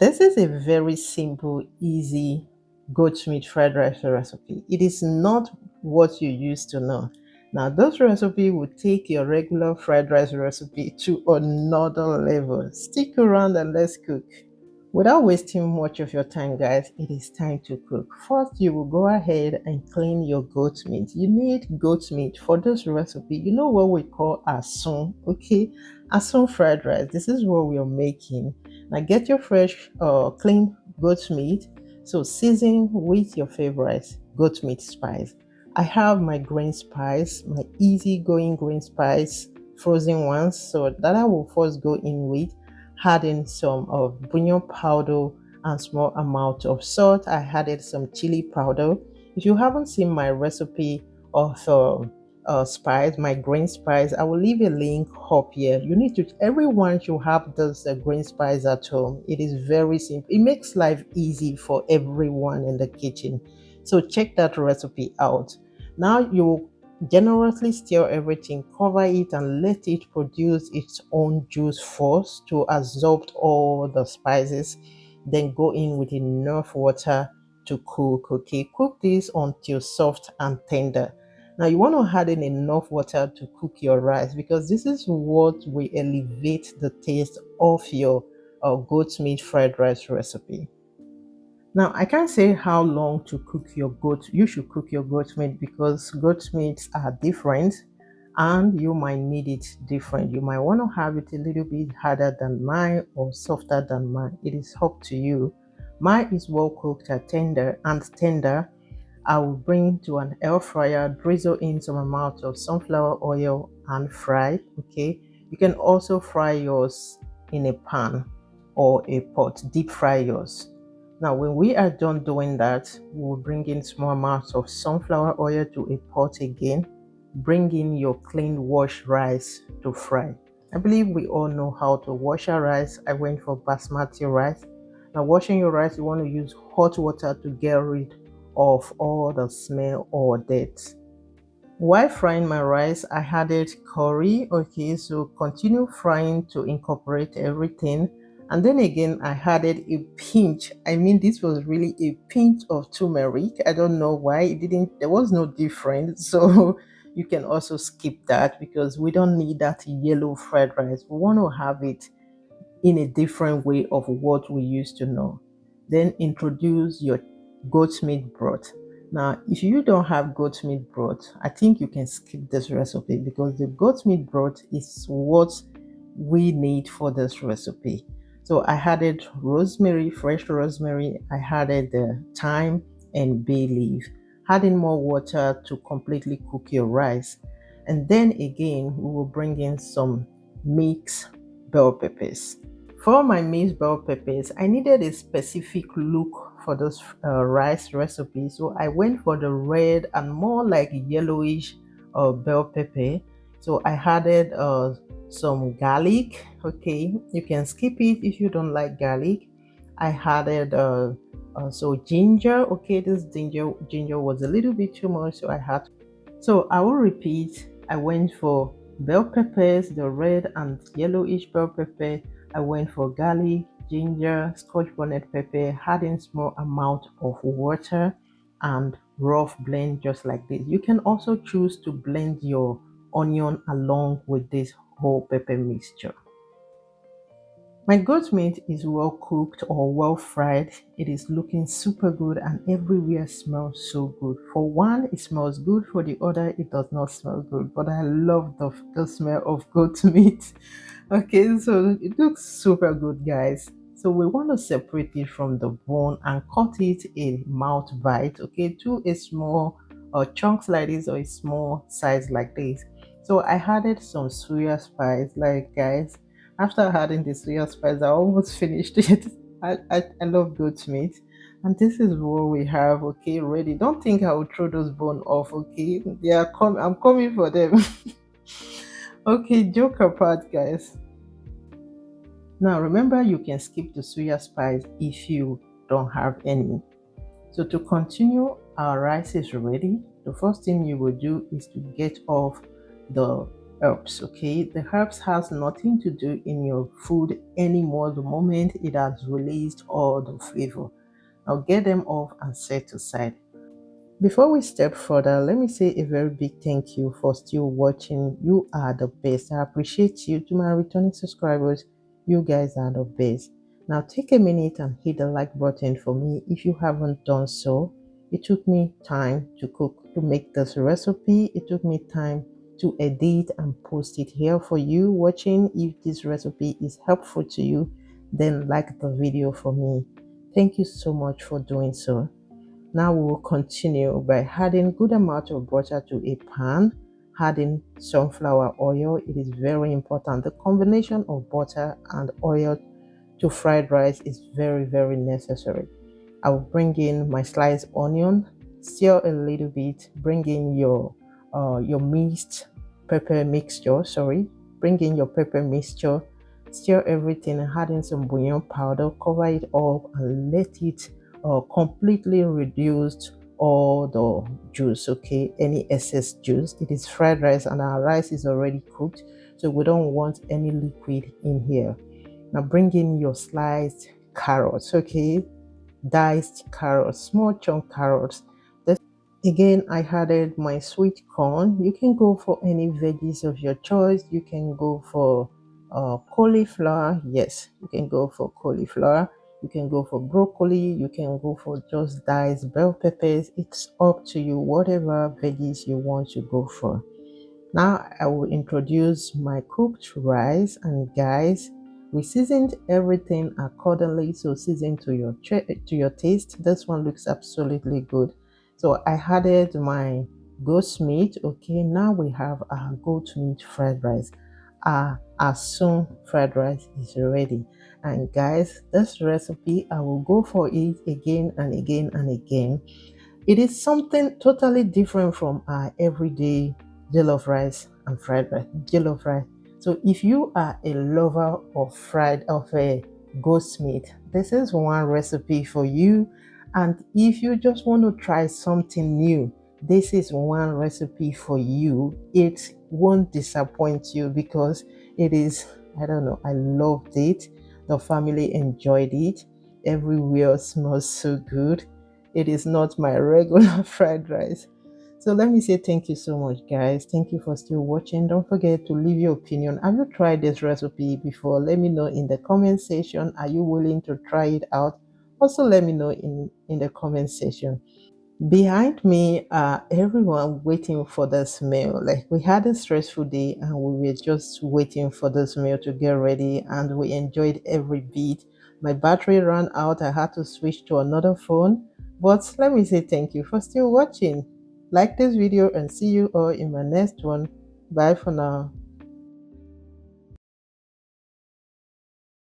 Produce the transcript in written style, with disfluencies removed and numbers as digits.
This is a very simple, easy goat meat fried rice recipe. It is not what you used to know. Now, this recipe will take your regular fried rice recipe to another level. Stick around and let's cook. Without wasting much of your time, guys, it is time to cook. First, you will go ahead and clean your goat meat. You need goat meat for this recipe. You know what we call asun, okay? Asun fried rice. This is what we are making. Now, get your fresh, clean goat meat. So, season with your favorite goat meat spice. I have my green spice, my easy-going green spice, frozen ones. So that I will first go in with adding some of bouillon powder and small amount of salt. I added some chili powder. If you haven't seen my recipe of spice, my green spice, I will leave a link up here. You need to, everyone should have this green spice at home. It is very simple. It makes life easy for everyone in the kitchen. So check that recipe out. Now you generously stir everything, cover it, and let it produce its own juice first to absorb all the spices. Then go in with enough water to cook. Okay, cook this until soft and tender. Now you want to add in enough water to cook your rice because this is what will elevate the taste of your goat meat fried rice recipe. Now, I can't say how long to cook your goat. You should cook your goat meat because goat meats are different and you might need it different. You might want to have it a little bit harder than mine or softer than mine. It is up to you. Mine is well cooked and tender. I will bring to an air fryer, drizzle in some amount of sunflower oil and fry. Okay. You can also fry yours in a pan or a pot, deep fry yours. Now, when we are done doing that, we will bring in small amounts of sunflower oil to a pot again. Bring in your clean washed rice to fry. I believe we all know how to wash our rice. I went for basmati rice. Now, washing your rice, you want to use hot water to get rid of all the smell or dirt. While frying my rice, I added curry. Okay, so continue frying to incorporate everything. And then again, I added a pinch. I mean, this was really a pinch of turmeric. I don't know why it didn't, there was no difference. So you can also skip that because we don't need that yellow fried rice. We want to have it in a different way of what we used to know. Then introduce your goat meat broth. Now, if you don't have goat meat broth, I think you can skip this recipe because the goat meat broth is what we need for this recipe. So I added rosemary, fresh rosemary. I added the thyme and bay leaf. Adding more water to completely cook your rice. And then again, we will bring in some mixed bell peppers. For my mixed bell peppers, I needed a specific look for this rice recipe, so I went for the red and more like yellowish bell pepper. So I added some garlic. Okay, you can skip it if you don't like garlic. I added so ginger. Okay, this ginger was a little bit too much, so I had. So I will repeat. I went for bell peppers, the red and yellowish bell pepper. I went for garlic, ginger, Scotch bonnet pepper, adding small amount of water and rough blend just like this. You can also choose to blend your onion along with this whole pepper mixture. My goat meat is well cooked or well fried. It is looking super good and everywhere smells so good. For one, it smells good. For the other, it does not smell good. But I love the smell of goat meat. Okay, so it looks super good, guys. So we want to separate it from the bone and cut it a mouth bite. Okay, to a small chunks like this or a small size like this. So I added some soya spice, like guys. After adding the soya spice, I almost finished it. I love goat meat. And this is what we have, okay, ready. Don't think I will throw those bone off, okay? They are coming. I'm coming for them. Okay, joke apart, guys. Now remember, you can skip the soya spice if you don't have any. So to continue, our rice is ready. The first thing you will do is to get off the herbs. Okay, the herbs has nothing to do in your food anymore the moment it has released all the flavor. Now get them off and set aside. Before we step further, let me say a very big thank you for still watching. You are the best. I appreciate you. To my returning subscribers, you guys are the best. Now take a minute and hit the like button for me if you haven't done so. It took me time to cook, to make this recipe. It took me time to edit and post it here for you watching. If this recipe is helpful to you, then like the video for me. Thank you so much for doing so. Now we will continue by adding good amount of butter to a pan, adding sunflower oil. It is very important. The combination of butter and oil to fried rice is very necessary. I will bring in my sliced onion, stir a little bit, bring in your minced pepper mixture, bring in your pepper mixture, stir everything, add in some bouillon powder, cover it up and let it completely reduce all the juice, okay, any excess juice. It is fried rice and our rice is already cooked, so we don't want any liquid in here. Now bring in your sliced carrots, okay, diced carrots, small chunk carrots. Again, I added my sweet corn. You can go for any veggies of your choice. You can go for cauliflower. Yes, you can go for cauliflower. You can go for broccoli. You can go for just diced bell peppers. It's up to you, whatever veggies you want to go for. Now I will introduce my cooked rice, and guys, we seasoned everything accordingly, so season to your taste. This one looks absolutely good. So I added my goat's meat. Okay, now we have our goat meat fried rice. Our soon fried rice is ready. And guys, this recipe I will go for it again and again and again. It is something totally different from our everyday jollof rice and fried rice. Jollof rice. So if you are a lover of a goat's meat, this is one recipe for you. And if you just want to try something new, this is one recipe for you. It won't disappoint you because it is, I don't know, I loved it. The family enjoyed it. Everywhere smells so good. It is not my regular fried rice. So let me say thank you so much, guys. Thank you for still watching. Don't forget to leave your opinion. Have you tried this recipe before? Let me know in the comment section. Are you willing to try it out? Also let me know in the comment section. Behind me are everyone waiting for this meal. Like we had a stressful day and we were just waiting for this meal to get ready and we enjoyed every bit. My battery ran out. I had to switch to another phone. But let me say thank you for still watching. Like this video and see you all in my next one. Bye for now.